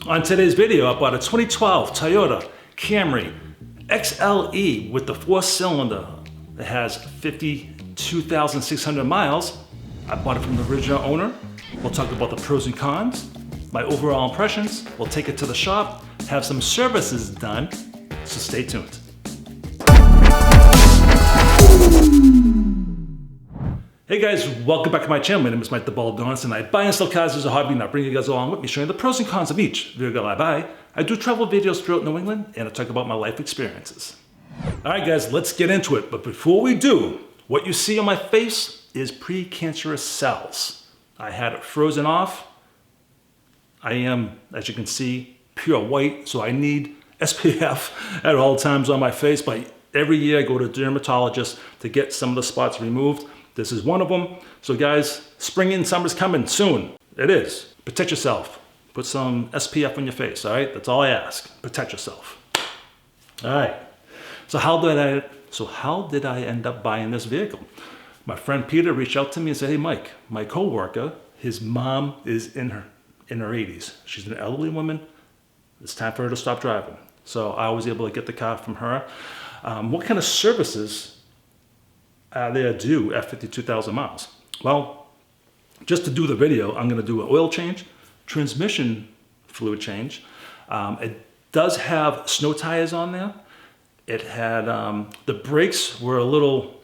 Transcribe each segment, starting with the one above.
On today's video, I bought a 2012 Toyota Camry XLE with the 4-cylinder. It has 52,600 miles. I bought it from the original owner. We'll talk about the pros and cons, my overall impressions. We'll take it to the shop, have some services done, so stay tuned. Hey guys, welcome back to my channel. My name is Mike the Baldadonis, and I buy and sell cars as a hobby, and I bring you guys along with me, showing the pros and cons of each vehicle I buy. I do travel videos throughout New England, and I talk about my life experiences. All right guys, let's get into it. But before we do, what you see on my face is precancerous cells. I had it frozen off. I am, as you can see, pure white, so I need SPF at all times on my face. But every year I go to a dermatologist to get some of the spots removed. This is one of them. So guys, spring and summer's coming soon. It is. Protect yourself. Put some SPF on your face, all right? That's all I ask. Protect yourself. All right. So how did I end up buying this vehicle? My friend Peter reached out to me and said, hey Mike, my coworker, his mom is in her 80s. She's an elderly woman. It's time for her to stop driving. So I was able to get the car from her. What kind of services they do at 52,000 miles? Well, just to do the video, I'm going to do an oil change, transmission fluid change. It does have snow tires on there. It had, the brakes were a little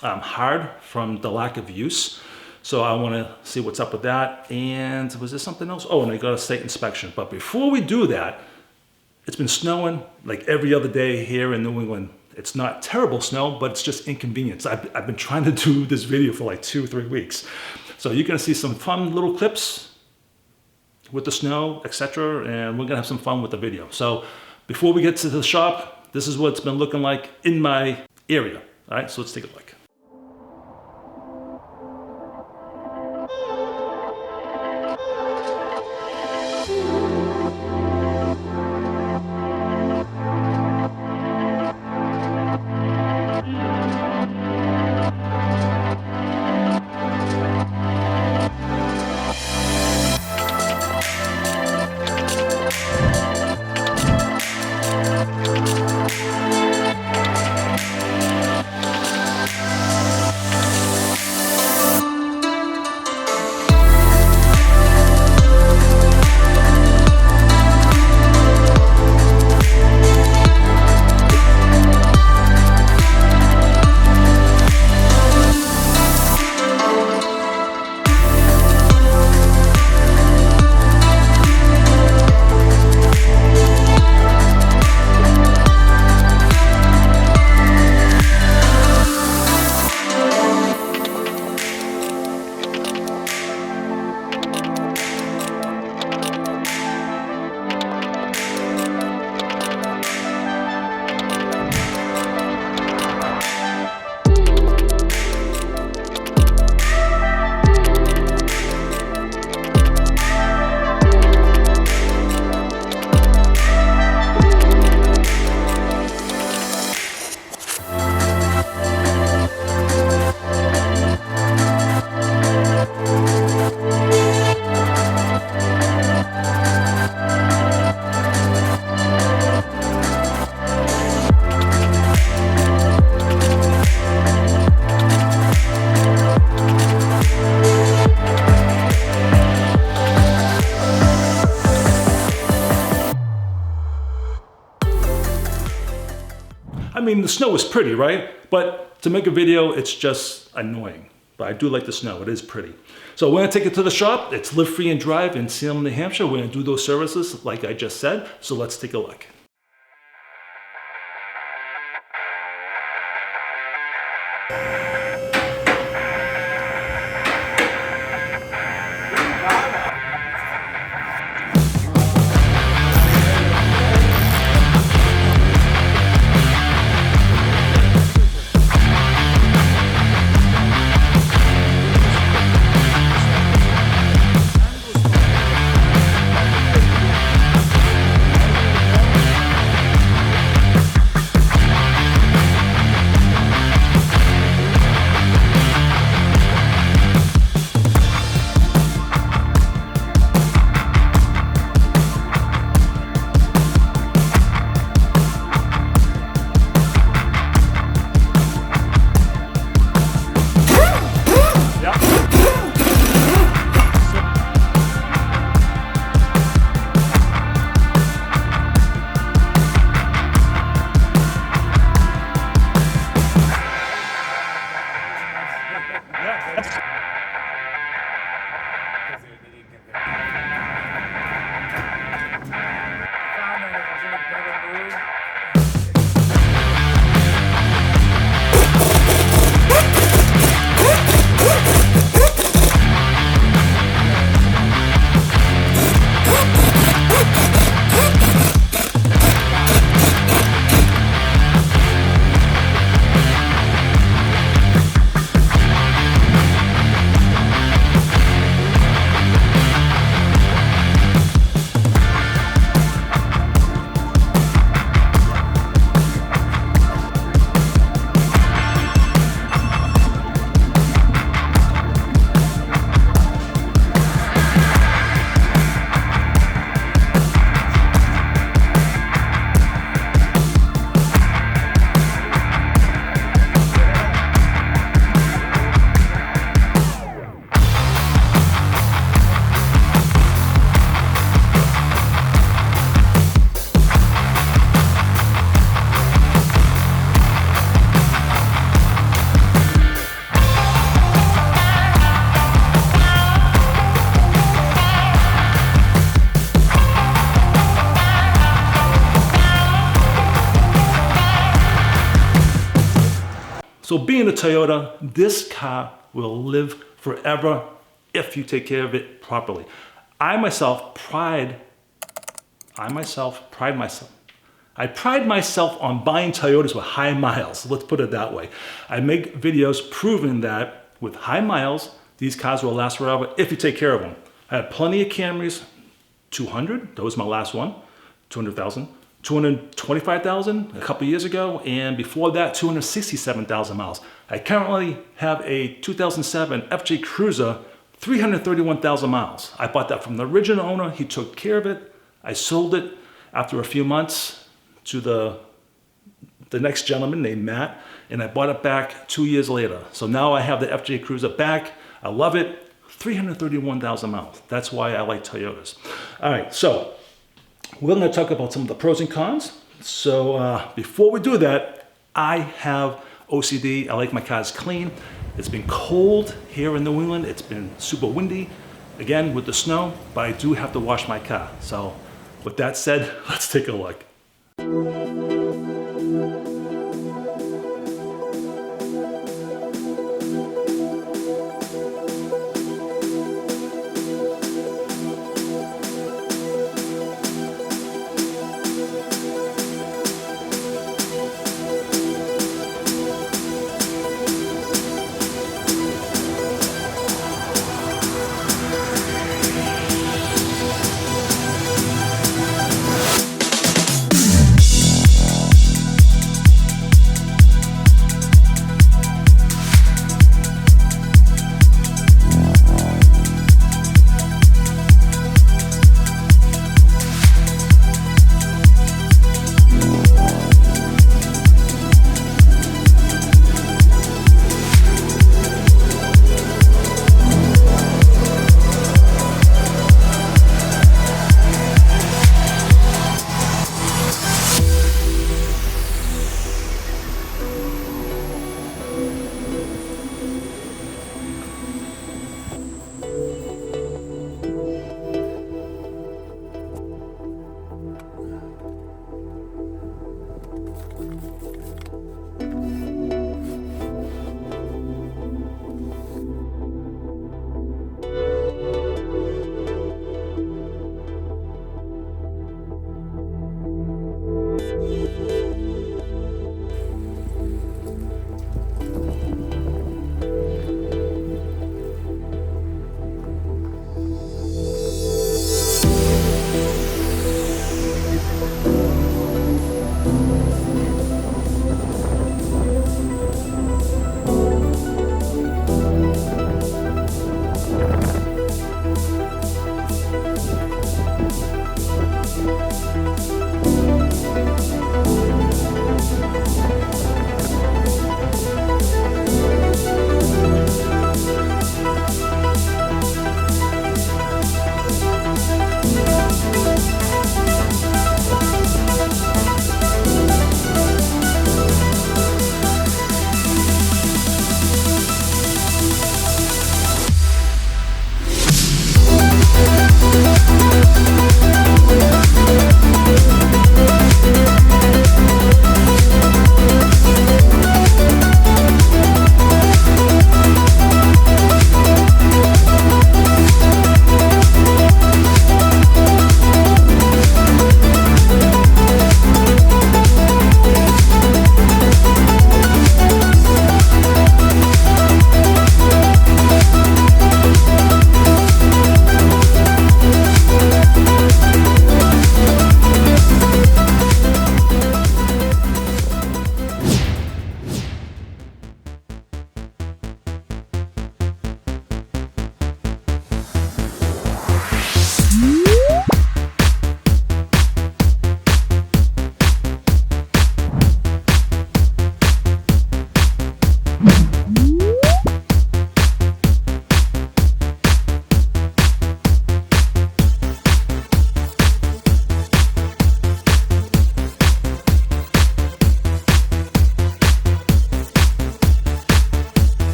hard from the lack of use. So I want to see what's up with that. And was there something else? Oh, and I got a state inspection. But before we do that, it's been snowing like every other day here in New England. It's not terrible snow, but it's just inconvenience. I've been trying to do this video for like 2-3 weeks. So you're gonna see some fun little clips with the snow, etc. And we're gonna have some fun with the video. So before we get to the shop, this is what it's been looking like in my area. All right, so let's take a look. I mean, the snow is pretty, right? But to make a video, it's just annoying. But I do like the snow, it is pretty. So we're gonna take it to the shop. It's Live Free and Drive in Salem, New Hampshire. We're gonna do those services like I just said. So let's take a look. So being a Toyota, this car will live forever if you take care of it properly. I pride myself on buying Toyotas with high miles. Let's put it that way. I make videos proving that with high miles, these cars will last forever if you take care of them. I had plenty of Camrys, 200, that was my last one, 200,000, 225,000 a couple years ago, and before that, 267,000 miles. I currently have a 2007 FJ Cruiser, 331,000 miles. I bought that from the original owner. He took care of it. I sold it after a few months to the next gentleman named Matt, and I bought it back 2 years later. So now I have the FJ Cruiser back. I love it. 331,000 miles. That's why I like Toyotas. All right, so we're going to talk about some of the pros and cons. So before we do that, I have OCD. I like my cars clean. It's been cold here in New England. It's been super windy, again, with the snow, but I do have to wash my car. So with that said, let's take a look.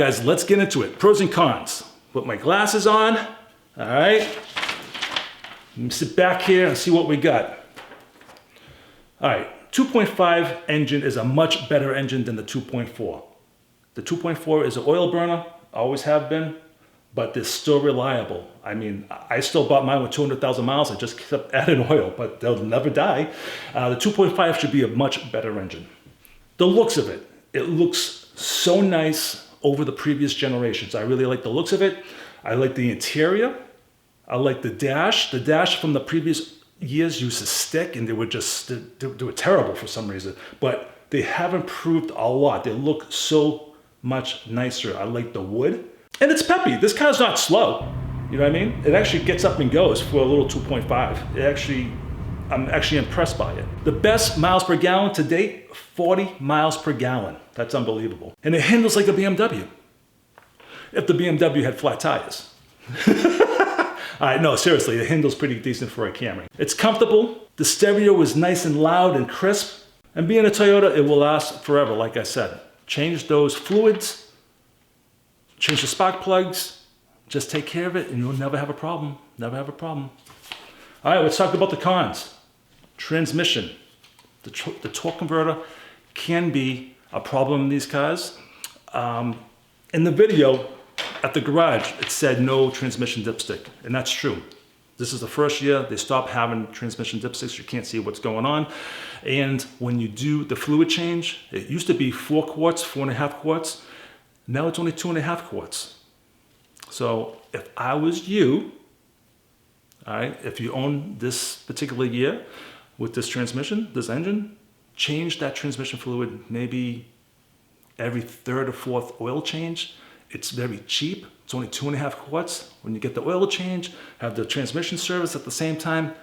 guys, let's get into it. Pros and cons. Put my glasses on. All right. Let me sit back here and see what we got. All right, 2.5 engine is a much better engine than the 2.4. The 2.4 is an oil burner, always have been, but they're still reliable. I mean, I still bought mine with 200,000 miles. I just kept adding oil, but they'll never die. The 2.5 should be a much better engine. The looks of it, it looks so nice over the previous generations. I really like the looks of it. I like the interior. I like the dash. The dash from the previous years used to stick and they were terrible for some reason, but they have improved a lot. They look so much nicer. I like the wood and it's peppy. This car's not slow. You know what I mean? It actually gets up and goes for a little 2.5. I'm actually impressed by it. The best miles per gallon to date, 40 miles per gallon. That's unbelievable. And it handles like a BMW. If the BMW had flat tires. All right, no, seriously, it handles pretty decent for a Camry. It's comfortable. The stereo is nice and loud and crisp. And being a Toyota, it will last forever, like I said. Change those fluids, change the spark plugs, just take care of it and you'll never have a problem. Never have a problem. All right, let's talk about the cons. Transmission. The torque converter can be a problem in these cars. In the video, at the garage, it said no transmission dipstick, and that's true. This is the first year they stopped having transmission dipsticks. You can't see what's going on. And when you do the fluid change, it used to be 4 quarts, 4.5 quarts. Now it's only 2.5 quarts. So if I was you, all right, if you own this particular year with this transmission, this engine, change that transmission fluid maybe every 3rd or 4th oil change. It's very cheap. It's only 2.5 quarts. When you get the oil change, have the transmission service at the same time,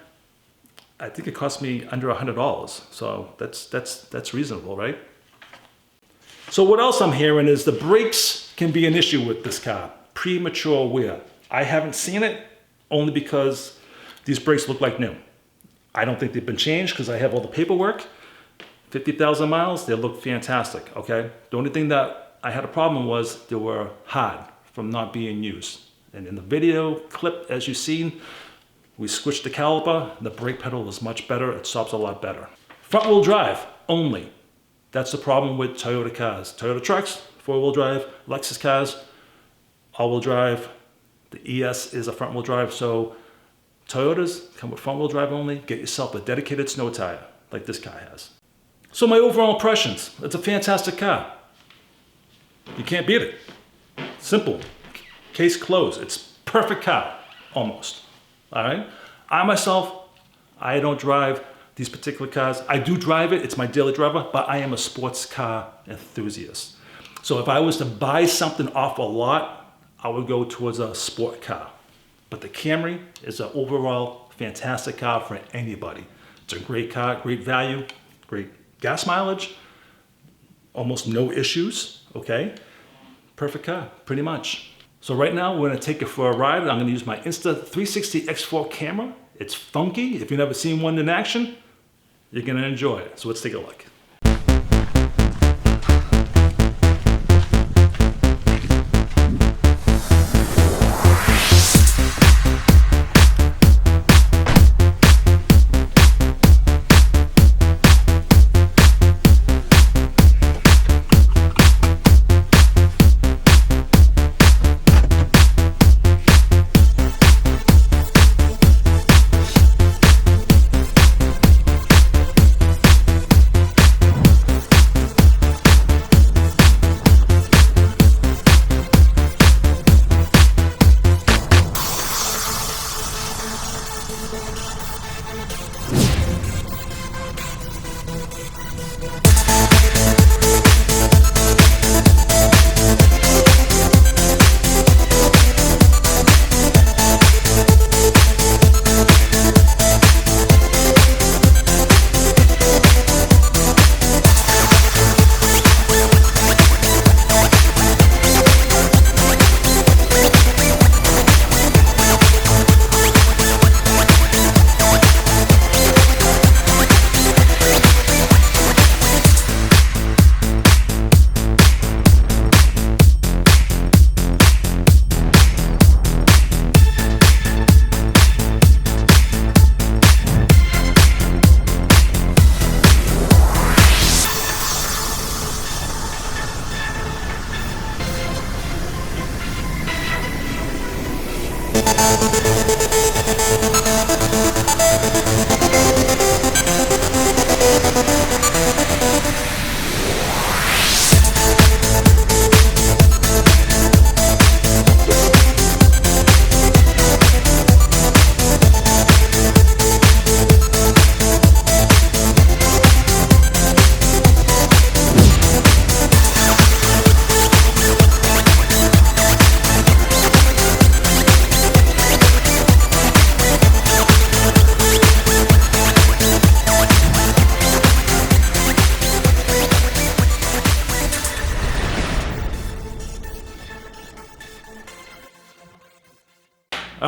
I think it cost me under $100. So that's reasonable, right? So what else I'm hearing is the brakes can be an issue with this car. Premature wear. I haven't seen it only because these brakes look like new. I don't think they've been changed because I have all the paperwork. 50,000 miles, they look fantastic, okay? The only thing that I had a problem was they were hard from not being used. And in the video clip, as you've seen, we switched the caliper. The brake pedal is much better. It stops a lot better. Front wheel drive only. That's the problem with Toyota cars. Toyota trucks, 4-wheel drive. Lexus cars, all-wheel drive. The ES is a front wheel drive. So Toyotas come with front wheel drive only. Get yourself a dedicated snow tire like this guy has. So my overall impressions, it's a fantastic car. You can't beat it. Simple. Case closed. It's perfect car, almost. All right? I myself, I don't drive these particular cars. I do drive it. It's my daily driver, but I am a sports car enthusiast. So if I was to buy something off a lot, I would go towards a sport car. But the Camry is an overall fantastic car for anybody. It's a great car, great value, great gas mileage, almost no issues, okay? Perfect car, pretty much. So right now, we're gonna take it for a ride. I'm gonna use my Insta360 X4 camera. It's funky. If you've never seen one in action, you're gonna enjoy it. So let's take a look.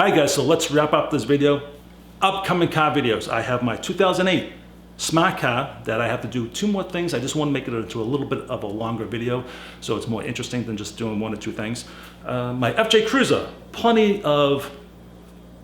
right, guys, so let's wrap up this video. Upcoming car videos. I have my 2008 smart car that I have to do 2 more things. I just want to make it into a little bit of a longer video so it's more interesting than just doing 1 or 2 things. My FJ Cruiser, plenty of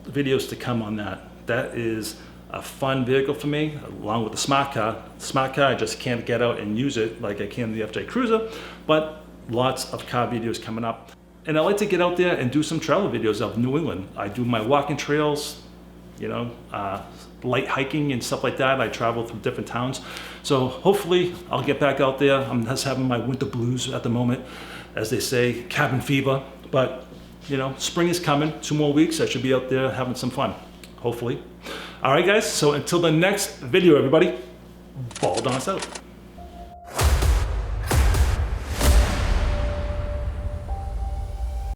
videos to come on that. That is a fun vehicle for me, along with the smart car. Smart car, I just can't get out and use it like I can the FJ Cruiser, but lots of car videos coming up. And I like to get out there and do some travel videos of New England. I do my walking trails, you know, light hiking and stuff like that. I travel through different towns. So hopefully I'll get back out there. I'm just having my winter blues at the moment, as they say, cabin fever. But, you know, spring is coming, 2 more weeks. I should be out there having some fun, hopefully. All right, guys, so until the next video, everybody, Baldadonis out.